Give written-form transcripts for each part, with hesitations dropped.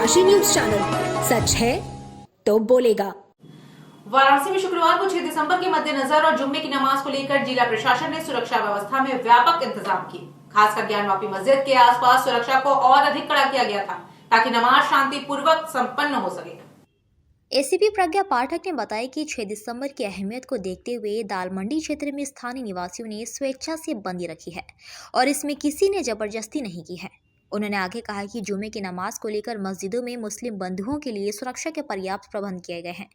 Kashi news channel, सच है तो बोलेगा। वाराणसी में शुक्रवार को 6 दिसंबर के मद्देनजर और जुम्मे की नमाज को लेकर जिला प्रशासन ने सुरक्षा व्यवस्था में व्यापक इंतजाम किए। खासकर ज्ञानवापी मस्जिद के आसपास सुरक्षा को और अधिक कड़ा किया गया था ताकि नमाज शांतिपूर्वक संपन्न हो सके। एसीपी प्रज्ञा पाठक ने बताया कि 6 दिसंबर की अहमियत को देखते हुए दाल मंडी क्षेत्र में स्थानीय निवासियों ने स्वेच्छा से बंदी रखी है और इसमें किसी ने जबरदस्ती नहीं की है। उन्होंने आगे कहा कि जुमे की नमाज को लेकर मस्जिदों में मुस्लिम बंधुओं के लिए सुरक्षा के पर्याप्त प्रबंध किए गए हैं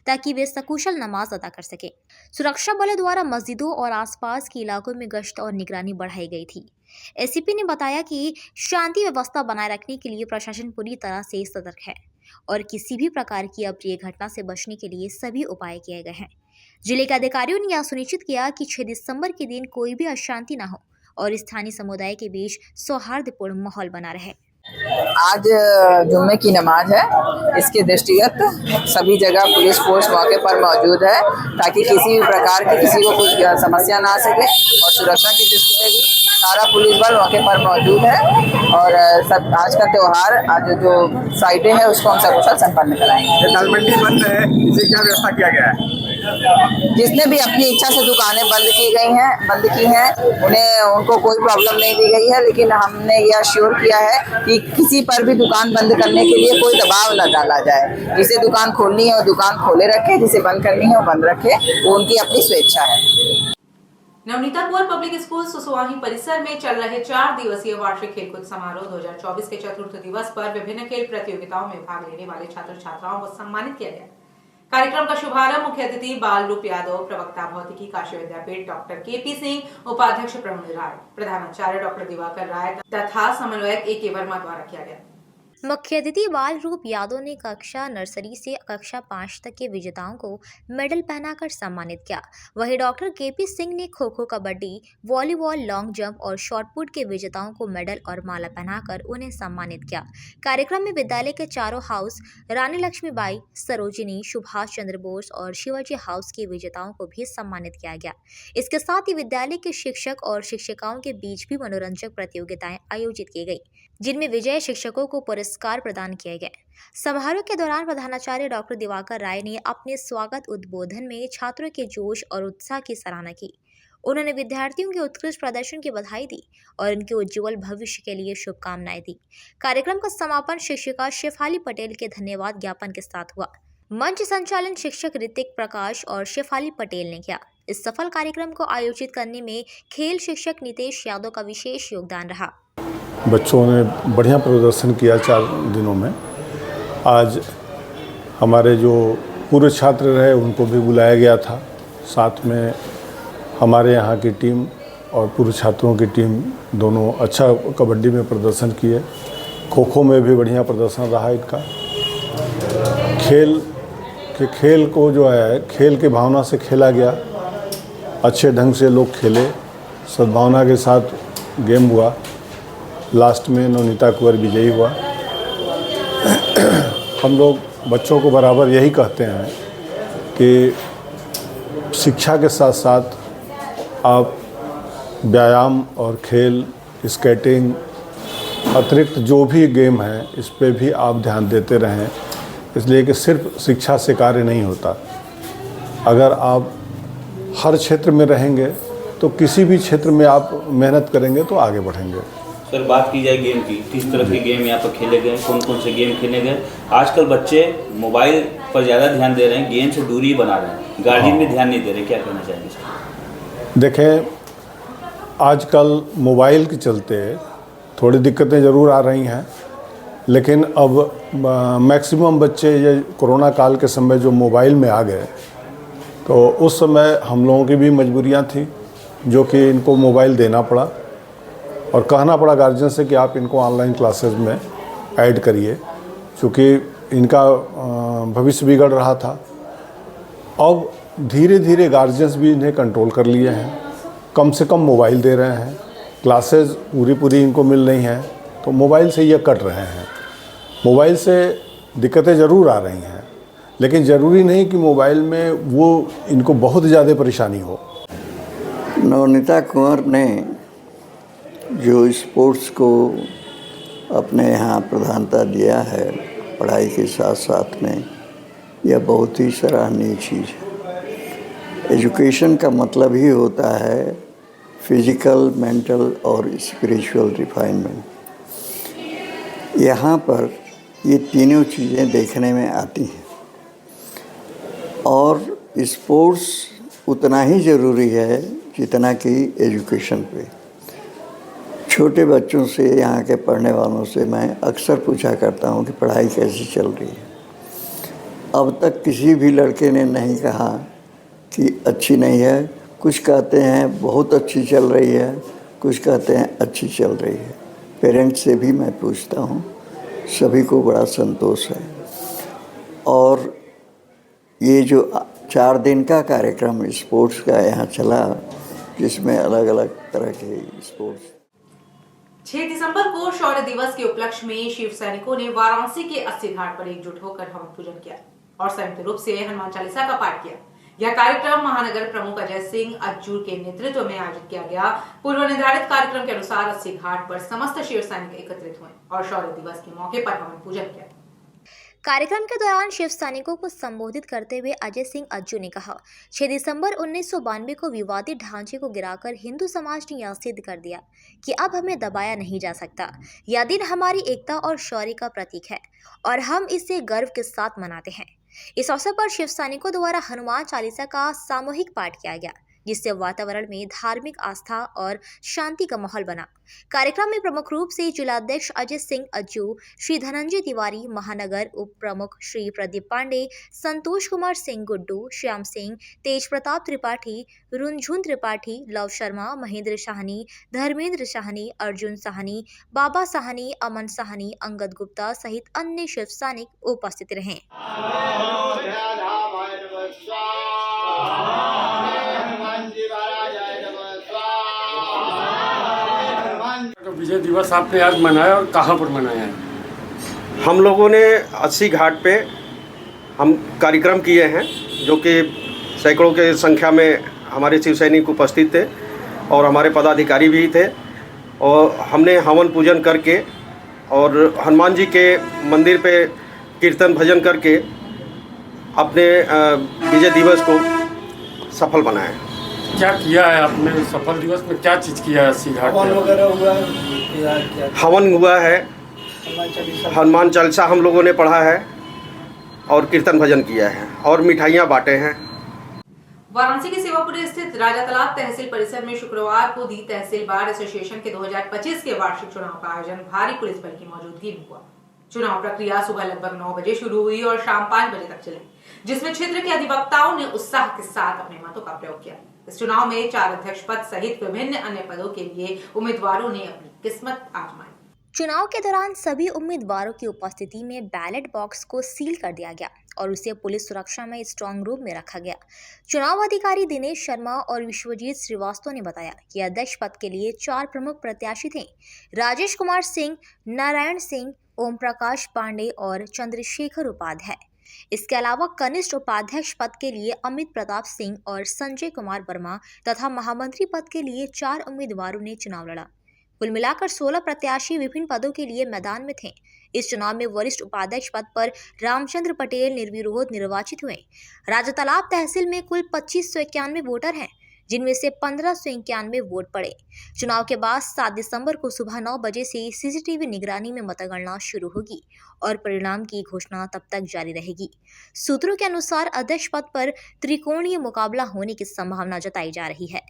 ताकि वे सकुशल नमाज अदा कर सके। सुरक्षा बलों द्वारा मस्जिदों और आसपास के इलाकों में गश्त और निगरानी बढ़ाई गई थी। एसीपी ने बताया कि शांति व्यवस्था बनाए रखने के लिए प्रशासन पूरी तरह से सतर्क है और किसी भी प्रकार की अप्रिय घटना से बचने के लिए सभी उपाय किए गए हैं। जिले के अधिकारियों ने यह सुनिश्चित किया कि 6 दिसंबर के दिन कोई भी अशांति न हो और स्थानीय समुदाय के बीच सौहार्दपूर्ण माहौल बना रहे। आज जुम्मे की नमाज है, इसके दृष्टिगत सभी जगह पुलिस फोर्स मौके पर मौजूद है ताकि किसी भी प्रकार की किसी को कुछ समस्या ना आ सके और सुरक्षा की दृष्टि से भी सारा पुलिस बल मौके पर मौजूद है और सब आज का त्यौहार आज जो फ्राइडे है उसको हम सकुशल संपन्न कराएंगे। दाल मंडी बंद है, इसे क्या व्यवस्था किया गया है? जिसने भी अपनी इच्छा से दुकानें बंद की हैं उनको कोई प्रॉब्लम नहीं दी गई है, लेकिन हमने यह श्योर किया है कि किसी पर भी दुकान बंद करने के लिए कोई दबाव न डाला जाए। जिसे दुकान खोलनी है वो दुकान खोले रखे, जिसे बंद करनी है वो बंद रखे, वो उनकी अपनी स्वेच्छा है। नवनीता कुंवर पब्लिक स्कूल सुसवाही परिसर में चल रहे 4 दिवसीय वार्षिक खेलकूद समारोह 2024 के चतुर्थ दिवस पर विभिन्न खेल प्रतियोगिताओं में भाग लेने वाले छात्र छात्राओं को सम्मानित किया गया। कार्यक्रम का शुभारंभ मुख्य अतिथि बाल रूप यादव, प्रवक्ता भौतिकी काशी विद्यापीठ डॉक्टर केपी सिंह, उपाध्यक्ष प्रवीण राय, प्रधानाचार्य डॉक्टर दिवाकर राय तथा समन्वयक ए.के. वर्मा द्वारा किया गया। मुख्य अतिथि बाल रूप यादव ने कक्षा नर्सरी से कक्षा 5 तक के विजेताओं को मेडल पहनाकर सम्मानित किया। वहीं डॉक्टर केपी सिंह ने kho kho, kabaddi, volleyball, long jump और शॉटपुट के विजेताओं को मेडल और माला पहनाकर उन्हें सम्मानित किया। कार्यक्रम में विद्यालय के चारों हाउस, रानी लक्ष्मीबाई, सरोजिनी, सुभाष चंद्र बोस और शिवाजी हाउस के विजेताओं को भी सम्मानित किया गया। इसके साथ ही विद्यालय के शिक्षक और शिक्षिकाओं के बीच भी मनोरंजक प्रतियोगिताएं आयोजित की गई, जिनमें विजयी शिक्षकों को पुरस्कार प्रदान किए गए। समारोह के दौरान प्रधानाचार्य डॉक्टर दिवाकर राय ने अपने स्वागत उद्बोधन में छात्रों के जोश और उत्साह की सराहना की। उन्होंने विद्यार्थियों के उत्कृष्ट प्रदर्शन की बधाई दी और उनके उज्जवल भविष्य के लिए शुभकामनाएं दी। कार्यक्रम का समापन शिक्षिका शेफाली पटेल के धन्यवाद ज्ञापन के साथ हुआ। मंच संचालन शिक्षक ऋतिक प्रकाश और शेफाली पटेल ने किया। इस सफल कार्यक्रम को आयोजित करने में खेल शिक्षक नितेश यादव का विशेष योगदान रहा। बच्चों ने बढ़िया प्रदर्शन किया 4 दिनों में। आज हमारे जो पूर्व छात्र रहे उनको भी बुलाया गया था, साथ में हमारे यहाँ की टीम और पूर्व छात्रों की टीम दोनों अच्छा कबड्डी में प्रदर्शन किए। खो खो में भी बढ़िया प्रदर्शन रहा इनका। खेल को जो है खेल के भावना से खेला गया, अच्छे ढंग से लोग खेले, सद्भावना के साथ गेम हुआ। लास्ट में नवनीता कुंवर विजयी हुआ। हम लोग बच्चों को बराबर यही कहते हैं कि शिक्षा के साथ साथ आप व्यायाम और खेल, स्केटिंग, अतिरिक्त जो भी गेम है इस पे भी आप ध्यान देते रहें, इसलिए कि सिर्फ शिक्षा से कार्य नहीं होता। अगर आप हर क्षेत्र में रहेंगे तो किसी भी क्षेत्र में आप मेहनत करेंगे तो आगे बढ़ेंगे। सर, बात की जाए गेम की, किस तरह के गेम यहाँ पर खेले गए, कौन कौन से गेम खेले गए? आजकल बच्चे मोबाइल पर ज़्यादा ध्यान दे रहे हैं, गेम से दूरी बना रहे हैं, गार्जियन भी ध्यान नहीं दे रहे, क्या कहना चाहेंगे सर? देखें, आजकल मोबाइल के चलते थोड़ी दिक्कतें ज़रूर आ रही हैं, लेकिन अब मैक्सिमम बच्चे ये कोरोना काल के समय जो मोबाइल में आ गए, तो उस समय हम लोगों की भी मजबूरियां थी जो कि इनको मोबाइल देना पड़ा और कहना पड़ा गार्जियन से कि आप इनको ऑनलाइन क्लासेस में ऐड करिए, क्योंकि इनका भविष्य बिगड़ रहा था। अब धीरे धीरे गार्जियंस भी इन्हें कंट्रोल कर लिए हैं, कम से कम मोबाइल दे रहे हैं, क्लासेस पूरी इनको मिल रही हैं, तो मोबाइल से ये कट रहे हैं। मोबाइल से दिक्कतें ज़रूर आ रही हैं, लेकिन ज़रूरी नहीं कि मोबाइल में वो इनको बहुत ज़्यादा परेशानी हो। नवनीता कुंवर ने जो स्पोर्ट्स को अपने यहाँ प्रधानता दिया है, पढ़ाई के साथ साथ में यह बहुत ही सराहनीय चीज़ है। एजुकेशन का मतलब ही होता है फिजिकल, मेंटल और स्पिरिचुअल रिफाइनमेंट। यहाँ पर ये तीनों चीज़ें देखने में आती हैं और स्पोर्ट्स उतना ही ज़रूरी है जितना कि एजुकेशन पे। छोटे बच्चों से, यहाँ के पढ़ने वालों से मैं अक्सर पूछा करता हूँ कि पढ़ाई कैसी चल रही है। अब तक किसी भी लड़के ने नहीं कहा कि अच्छी नहीं है। कुछ कहते हैं बहुत अच्छी चल रही है, कुछ कहते हैं अच्छी चल रही है। पेरेंट्स से भी मैं पूछता हूँ, सभी को बड़ा संतोष है। और ये जो 4 दिन का कार्यक्रम स्पोर्ट्स का यहाँ चला, जिसमें अलग अलग तरह के स्पोर्ट्स। 6 दिसंबर को शौर्य दिवस के उपलक्ष्य में शिव सैनिकों ने वाराणसी के 80 घाट पर एकजुट होकर हवन पूजन किया और संयुक्त रूप से हनुमान चालीसा का पाठ किया। यह कार्यक्रम महानगर प्रमुख अजय सिंह अज्जू के नेतृत्व में आयोजित किया गया। पूर्व निर्धारित कार्यक्रम के अनुसार 80 घाट पर समस्त शिव सैनिक एकत्रित हुए और शौर्य दिवस के मौके पर हवन पूजन किया। कार्यक्रम के दौरान शिव सैनिकों को संबोधित करते हुए अजय सिंह अज्जू ने कहा, 6 दिसंबर 1992 को विवादित ढांचे को गिराकर हिंदू समाज ने यह सिद्ध कर दिया कि अब हमें दबाया नहीं जा सकता। यह दिन हमारी एकता और शौर्य का प्रतीक है और हम इसे गर्व के साथ मनाते हैं। इस अवसर पर शिव सैनिकों द्वारा हनुमान चालीसा का सामूहिक पाठ किया गया, जिससे वातावरण में धार्मिक आस्था और शांति का माहौल बना। कार्यक्रम में प्रमुख रूप से जिलाध्यक्ष अजय सिंह अज्जू, श्री धनंजय तिवारी, महानगर उप प्रमुख श्री प्रदीप पांडे, संतोष कुमार सिंह गुड्डू, श्याम सिंह, तेज प्रताप त्रिपाठी, रुनझुन त्रिपाठी, लव शर्मा, महेंद्र साहनी, धर्मेंद्र साहनी, अर्जुन साहनी, बाबा साहनी, अमन साहनी, अंगद गुप्ता सहित अन्य शिव सैनिक उपस्थित रहे। विजय दिवस आपने आज मनाया और कहाँ पर मनाया है? हम लोगों ने 80 घाट पे हम कार्यक्रम किए हैं, जो कि सैकड़ों के संख्या में हमारे शिव सैनिक उपस्थित थे और हमारे पदाधिकारी भी थे। और हमने हवन पूजन करके और हनुमान जी के मंदिर पे कीर्तन भजन करके अपने विजय दिवस को सफल बनाया। क्या किया है आपने सफल दिवस में? क्या चीज़ किया है 80 घाट पे? हवन हुआ है, हनुमान चालीसा हम लोगों ने पढ़ा है और कीर्तन भजन किया है और मिठाइयाँ बांटे हैं। वाराणसी के सेवापुरी स्थित राजा तालाब तहसील परिसर में शुक्रवार को दी तहसील बार एसोसिएशन के 2025 के वार्षिक चुनाव का आयोजन भारी पुलिस बल की मौजूदगी में हुआ। चुनाव प्रक्रिया सुबह लगभग 9 बजे शुरू हुई और शाम 5 बजे तक चली, जिसमें क्षेत्र के अधिवक्ताओं ने उत्साह के साथ अपने मतों का प्रयोग किया। इस चुनाव में 4 अध्यक्ष पद सहित विभिन्न अन्य पदों के लिए उम्मीदवारों ने अपनी किस्मत आजमाई। चुनाव के दौरान सभी उम्मीदवारों की उपस्थिति में बैलेट बॉक्स को सील कर दिया गया और उसे पुलिस सुरक्षा में स्ट्रांग रूम में रखा गया। चुनाव अधिकारी दिनेश शर्मा और विश्वजीत श्रीवास्तव ने बताया कि अध्यक्ष पद के लिए 4 प्रमुख प्रत्याशी थे: राजेश कुमार सिंह, नारायण सिंह, ओम प्रकाश पांडे और चंद्रशेखर उपाध्याय। इसके अलावा कनिष्ठ उपाध्यक्ष पद के लिए अमित प्रताप सिंह और संजय कुमार वर्मा तथा महामंत्री पद के लिए 4 उम्मीदवारों ने चुनाव लड़ा। कुल मिलाकर 16 प्रत्याशी विभिन्न पदों के लिए मैदान में थे। इस चुनाव में वरिष्ठ उपाध्यक्ष पद पर रामचंद्र पटेल निर्विरोध निर्वाचित हुए। राजा तालाब तहसील में कुल 2591 वोटर हैं, जिनमें से 1591 वोट पड़े। चुनाव के बाद 7 दिसंबर को सुबह 9 बजे से सीसीटीवी निगरानी में मतगणना शुरू होगी और परिणाम की घोषणा तब तक जारी रहेगी। सूत्रों के अनुसार अध्यक्ष पद पर त्रिकोणीय मुकाबला होने की संभावना जताई जा रही है।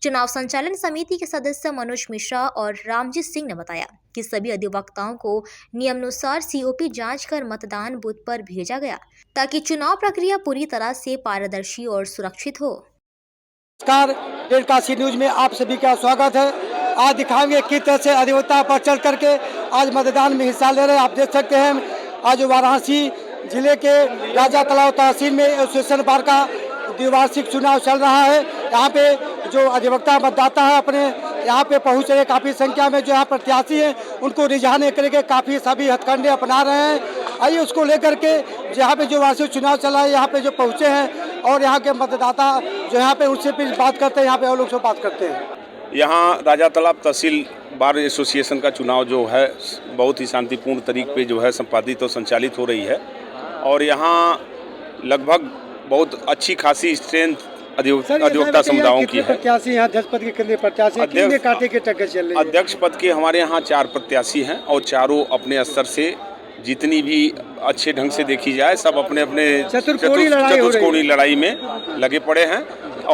चुनाव संचालन समिति के सदस्य मनोज मिश्रा और रामजीत सिंह ने बताया कि सभी अधिवक्ताओं को नियमानुसार सीओपी जांच कर मतदान बूथ पर भेजा गया, ताकि चुनाव प्रक्रिया पूरी तरह से पारदर्शी और सुरक्षित हो। नमस्कार, डेढ़ काशी न्यूज में आप सभी का स्वागत है। आज दिखाएंगे किस तरह से अधिवक्ता पर चढ़ करके आज मतदान में हिस्सा ले रहे हैं। आप देख सकते हैं आज वाराणसी जिले के राजा तालाब तहसील में एसोसिएशन बार का द्विवार्षिक चुनाव चल रहा है। यहाँ पे जो अधिवक्ता मतदाता है अपने यहाँ पे पहुँच रहे, काफ़ी संख्या में जो यहाँ प्रत्याशी हैं उनको रिझाने करके काफ़ी सभी हथकंडे अपना रहे हैं। आइए उसको लेकर के यहाँ पे जो वार्षिक चुनाव चला है यहाँ पे जो पहुँचे हैं और यहाँ के मतदाता जो यहाँ पे उनसे भी बात करते हैं, यहाँ पे और लोग से बात करते हैं। यहाँ राजा तालाब तहसील बार एसोसिएशन का चुनाव जो है बहुत ही शांतिपूर्ण तरीके पे जो है संपादित और संचालित हो रही है और यहाँ लगभग बहुत अच्छी खासी स्ट्रेंथ अधिवक्ता समुदायों की है। प्रत्याशी यहाँ अध्यक्ष पद के कितने प्रत्याशी हैं? कितने कांटे की टक्कर चल रही है? अध्यक्ष पद के हमारे यहाँ 4 प्रत्याशी हैं और चारों अपने स्तर से जितनी भी अच्छे ढंग से देखी जाए सब अपने अपने चतुष्कोणीय लड़ाई में लगे पड़े हैं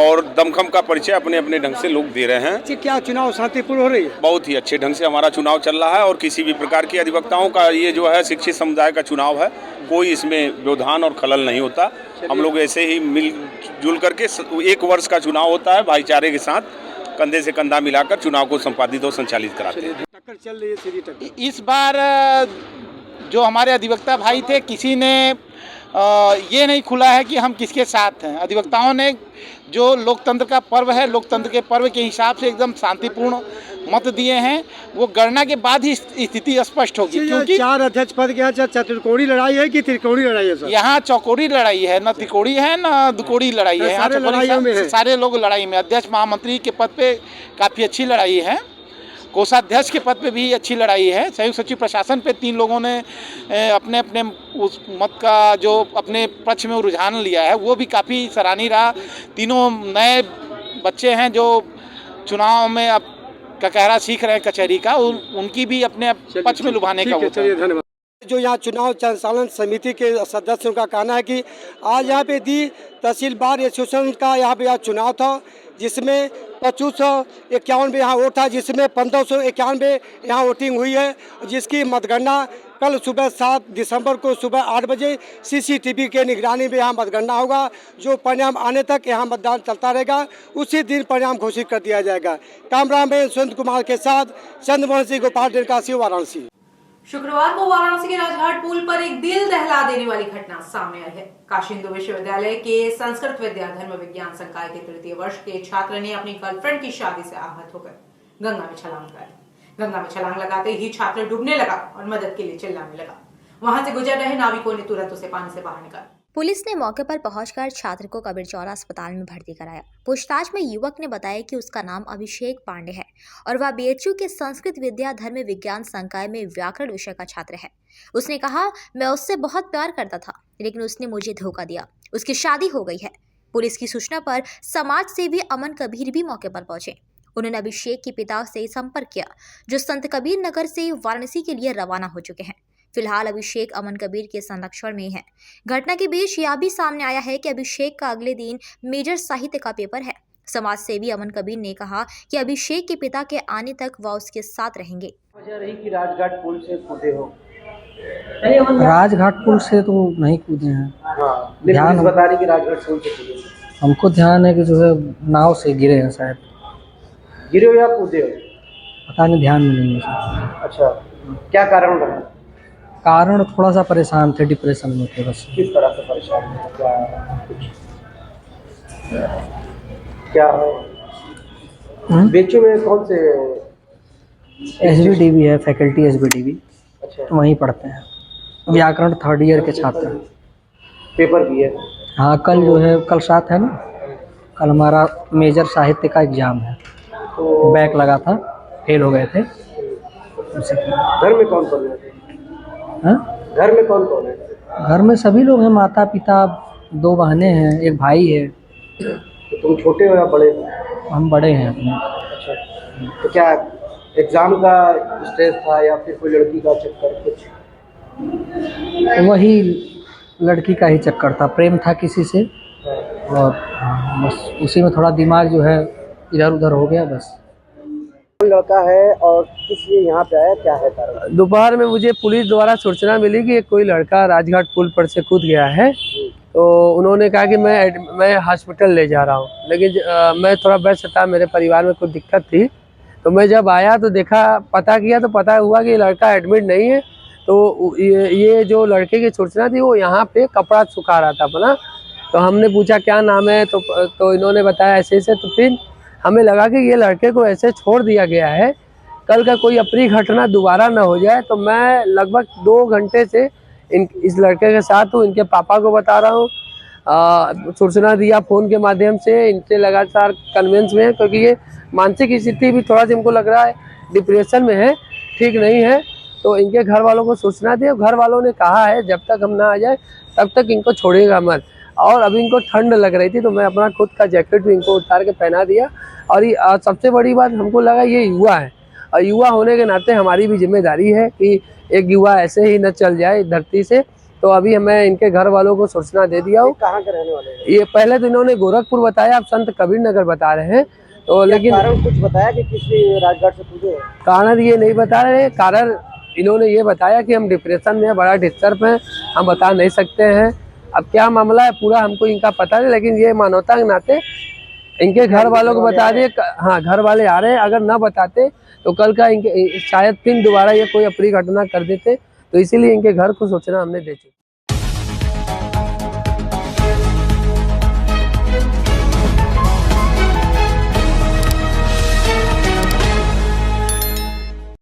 और दमखम का परिचय अपने अपने ढंग से लोग दे रहे हैं। क्या चुनाव शांतिपूर्ण हो रही है? बहुत ही अच्छे ढंग से हमारा चुनाव चल रहा है और किसी भी प्रकार की अधिवक्ताओं का ये जो है शिक्षित समुदाय का चुनाव है, कोई इसमें व्यवधान और खलल नहीं होता। हम लोग ऐसे ही मिलजुल करके 1 वर्ष का चुनाव होता है, भाईचारे के साथ कंधे से कंधा मिलाकर चुनाव को संपादित और संचालित कराते हैं। टक्कर चल रही है, सीधी टक्कर। इस बार जो हमारे अधिवक्ता भाई थे, किसी ने ये नहीं खुला है कि हम किसके साथ हैं। अधिवक्ताओं ने जो लोकतंत्र का पर्व है, लोकतंत्र के पर्व के हिसाब से एकदम शांतिपूर्ण मत दिए हैं। वो गणना के बाद ही स्थिति स्पष्ट होगी, क्योंकि 4 अध्यक्ष पद के यहाँ चतुर्कोणी लड़ाई है कि त्रिकोणीय लड़ाई है सर? यहाँ चौकोरी लड़ाई है, न त्रिकोणी है न दुकोड़ी लड़ाई है। यहाँ सारे लोग लड़ाई में। अध्यक्ष महामंत्री के पद पे काफ़ी अच्छी लड़ाई है, कोषाध्यक्ष के पद पे भी अच्छी लड़ाई है, संयुक्त सचिव प्रशासन पे 3 लोगों ने अपने अपने उस मत का जो अपने पक्ष में रुझान लिया है वो भी काफ़ी सराहनीय रहा। तीनों नए बच्चे हैं जो चुनाव में अब ककहरा सीख रहे हैं कचहरी का, उनकी भी अपने पक्ष में लुभाने का होता है। धन्यवाद। जो यहाँ चुनाव संचालन समिति के सदस्यों का कहना है कि आज यहाँ पे दी तहसील बार एसोसिएशन का यहाँ पे चुनाव था, जिसमें 2551 यहाँ वोट था, जिसमें 1591 यहाँ वोटिंग हुई है, जिसकी मतगणना कल सुबह 7 दिसंबर को सुबह 8 बजे CCTV के निगरानी में यहाँ मतगणना होगा। जो परिणाम आने तक यहाँ मतदान चलता रहेगा, उसी दिन परिणाम घोषित कर दिया जाएगा। कैमरामैन सुरेंद्र कुमार के साथ चंद्रमोहन सिंह, गोपाल डेरकासी, वाराणसी। शुक्रवार को वाराणसी के राजघाट पुल पर एक दिल दहला देने वाली घटना सामने आई है। काशी हिंदू विश्वविद्यालय के संस्कृत विद्या धर्म विज्ञान संकाय के 3य वर्ष के छात्र ने अपनी गर्लफ्रेंड की शादी से आहत होकर गंगा में छलांग लगाई। गंगा में छलांग लगाते ही छात्र डूबने लगा और मदद के लिए चिल्लाने लगा। वहां से गुजर रहे नाविकों ने तुरंत उसे पानी से बाहर निकाला। पुलिस ने मौके पर पहुंचकर छात्र को कबीरचौरा अस्पताल में भर्ती कराया। पूछताछ में युवक ने बताया कि उसका नाम अभिषेक पांडे है और वह BHU के संस्कृत विद्या धर्म विज्ञान संकाय में व्याकरण विषय का छात्र है। उसने कहा, मैं उससे बहुत प्यार करता था, लेकिन उसने मुझे धोखा दिया, उसकी शादी हो गई है। पुलिस की सूचना पर समाज सेवी अमन कबीर भी मौके पर पहुंचे। उन्होंने अभिषेक के पिता से संपर्क किया, जो संत कबीर नगर से वाराणसी के लिए रवाना हो चुके हैं। फिलहाल अभिषेक अमन कबीर के संरक्षण में है। घटना के बीच यह भी सामने आया है कि अभिषेक का अगले दिन मेजर साहित्य का पेपर है। समाज सेवी अमन कबीर ने कहा कि अभिषेक के पिता के आने तक वह उसके साथ रहेंगे। वजह रही कि राजघाट पुल से कूदे हो? राजघाट पुल से तो नहीं कूदे हैं। हाँ, ध्यान बता रही कि राजघाट पुल से कूदे। हमको ध्यान है कि जो है नाव से गिरे हैं, शायद गिरे हो या कूदे हो पता नहीं, ध्यान में नहीं है। अच्छा, क्या कारण रहा? कारण थोड़ा सा परेशान थे, डिप्रेशन में थे बस। किस तरह से परेशान थे? क्या BHU में कौन से? SBDB है, फैकल्टी SBDB। अच्छा, तो वहीं पढ़ते हैं, व्याकरण 3rd ईयर के छात्र। पेपर भी है? हाँ, कल जो है, कल 7 है ना, कल हमारा मेजर साहित्य का एग्जाम है। तो बैक लगा था, फेल हो गए थे। घर में कौन कौन है? हाँ? घर में कौन कौन है? घर में सभी लोग हैं, माता पिता, 2 बहनें हैं, 1 भाई है। तो तुम छोटे हो या बड़े हो? हम बड़े हैं अपने। अच्छा, तो क्या एग्जाम का स्ट्रेस था या फिर कोई लड़की का चक्कर कुछ? वही लड़की का ही चक्कर था, प्रेम था किसी से, और बस उसी में थोड़ा दिमाग जो है इधर उधर हो गया बस। लड़का है और किस लिए यहाँ पे आया, क्या है कारण? दोपहर में मुझे पुलिस द्वारा सूचना मिली कि कोई लड़का राजघाट पुल पर से कूद गया है। तो उन्होंने कहा कि मैं हॉस्पिटल ले जा रहा हूँ, लेकिन मैं थोड़ा व्यस्त था, मेरे परिवार में कुछ दिक्कत थी। तो मैं जब आया तो देखा, पता किया तो पता हुआ कि लड़का एडमिट नहीं है। तो ये जो लड़के की सूचना थी वो यहाँ पे कपड़ा सुखा रहा था अपना। तो हमने पूछा क्या नाम है, तो इन्होंने बताया ऐसे ऐसे। तो फिर हमें लगा कि ये लड़के को ऐसे छोड़ दिया गया है, कल का कोई अप्रिय घटना दोबारा ना हो जाए। तो मैं लगभग 2 घंटे से इस लड़के के साथ हूँ, इनके पापा को बता रहा हूँ, सूचना दिया फ़ोन के माध्यम से, इनसे लगातार कन्वेंस में है, क्योंकि ये मानसिक स्थिति भी थोड़ा सा हमको लग रहा है डिप्रेशन में है, ठीक नहीं है, तो इनके घर वालों को सूचना दिए। घर वालों ने कहा है जब तक हम ना आ जाए तब तक इनको छोड़ेगा मत। और अभी इनको ठंड लग रही थी तो मैं अपना खुद का जैकेट भी इनको उतार के पहना दिया। और ये सबसे बड़ी बात हमको लगा ये युवा है, और युवा होने के नाते हमारी भी जिम्मेदारी है कि एक युवा ऐसे ही न चल जाए धरती से। तो अभी मैं इनके घर वालों को सूचना दे दिया हूँ। कहाँ के रहने वाले हैं? ये पहले तो इन्होंने गोरखपुर बताया, अब संत कबीर नगर बता रहे हैं। तो लेकिन कारण कुछ बताया कि किसी राजघाट से पूछे? कारण ये नहीं बता रहे। कारण इन्होंने ये बताया कि हम डिप्रेशन में बड़ा डिस्टर्ब हैं, हम बता नहीं सकते हैं। अब क्या मामला है पूरा हमको इनका पता नहीं, लेकिन ये मानवता के नाते इनके घर वालों को बता दिए। हाँ, घर वाले आ रहे हैं। अगर ना बताते तो कल का इनके शायद फिर दोबारा ये कोई अप्रिय घटना कर देते, तो इसीलिए इनके घर को सूचना हमने दे दी।